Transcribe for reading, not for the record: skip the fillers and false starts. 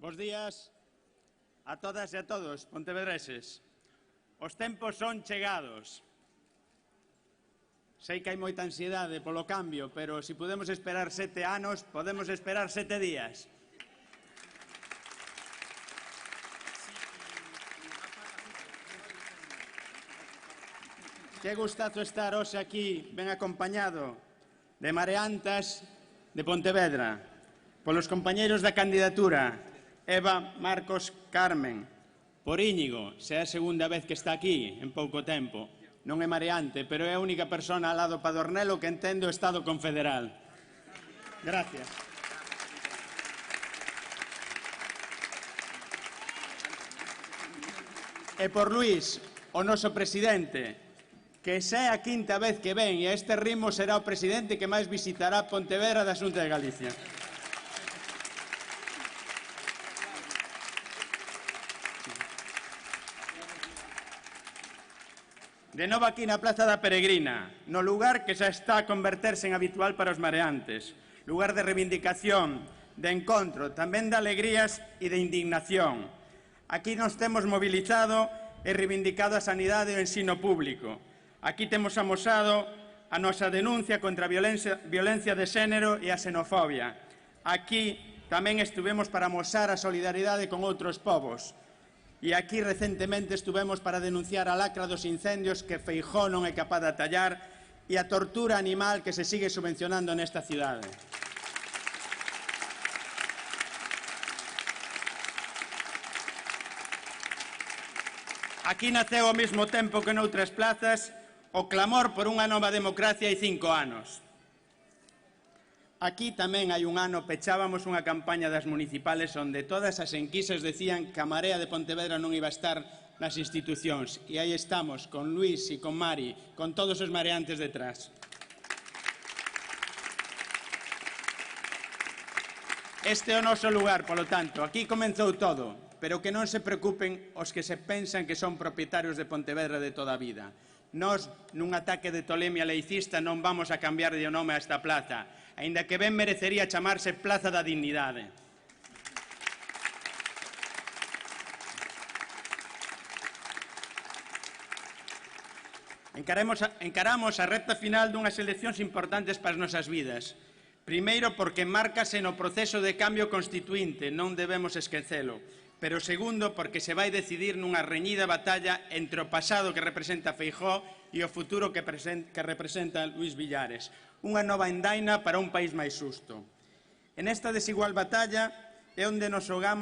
Bos días a todas e a todos, pontevedreses. Os tempos son chegados. Sei que hai moita ansiedade polo cambio, pero se podemos esperar 7 anos, podemos esperar 7 días. Que gustazo estar hoxe aquí, ben acompañado de mareantas de Pontevedra, polos compañeiros da candidatura, Eva, Marcos, Carmen, por Íñigo, se é a segunda vez que está aquí en pouco tempo. Non é mareante, pero é a única persona ao lado Padornelo que entende o Estado confederal. Gracias. E por Luís, o noso presidente, que xa é a quinta vez que ven, e a este ritmo será o presidente que máis visitará Pontevedra da Xunta de Galicia. De novo aquí na Plaza da Peregrina, no lugar que xa está a converterse en habitual para os mareantes, lugar de reivindicación, de encontro, tamén de alegrías e de indignación. Aquí nos temos mobilizado e reivindicado a sanidade e o ensino público. Aquí temos amosado a nosa denuncia contra a violencia de xénero e a xenofobia. Aquí tamén estuvemos para amosar a solidaridade con outros povos. E aquí recentemente estuvemos para denunciar a lacra dos incendios que Feijóo non é capaz de atallar e a tortura animal que se sigue subvencionando nesta cidade. Aquí naceu ao mesmo tempo que noutras plazas o clamor por unha nova democracia hai 5 anos. Aquí tamén hai un ano pechábamos unha campaña das municipales onde todas as enquisas decían que a Marea de Pontevedra non iba a estar nas institucións. E aí estamos, con Luís e con Mari, con todos os mareantes detrás. Este é o noso lugar, polo tanto, aquí comenzou todo, pero que non se preocupen os que se pensan que son propietarios de Pontevedra de toda a vida. Nós, nun ataque de tolemia laicista, non vamos a cambiar de nome a esta plaza, aínda que ben merecería chamarse Plaza da Dignidade. Encaramos a recta final dunhas eleccións importantes para as nosas vidas. Primeiro, porque márcase no proceso de cambio constituínte, non debemos esquecelo. Pero segundo, porque se vai decidir nunha reñida batalla entre o pasado que representa Feijóo e o futuro que representa Luís Villares. Unha nova andaina para un país máis xusto. En esta desigual batalla é onde nos xogamos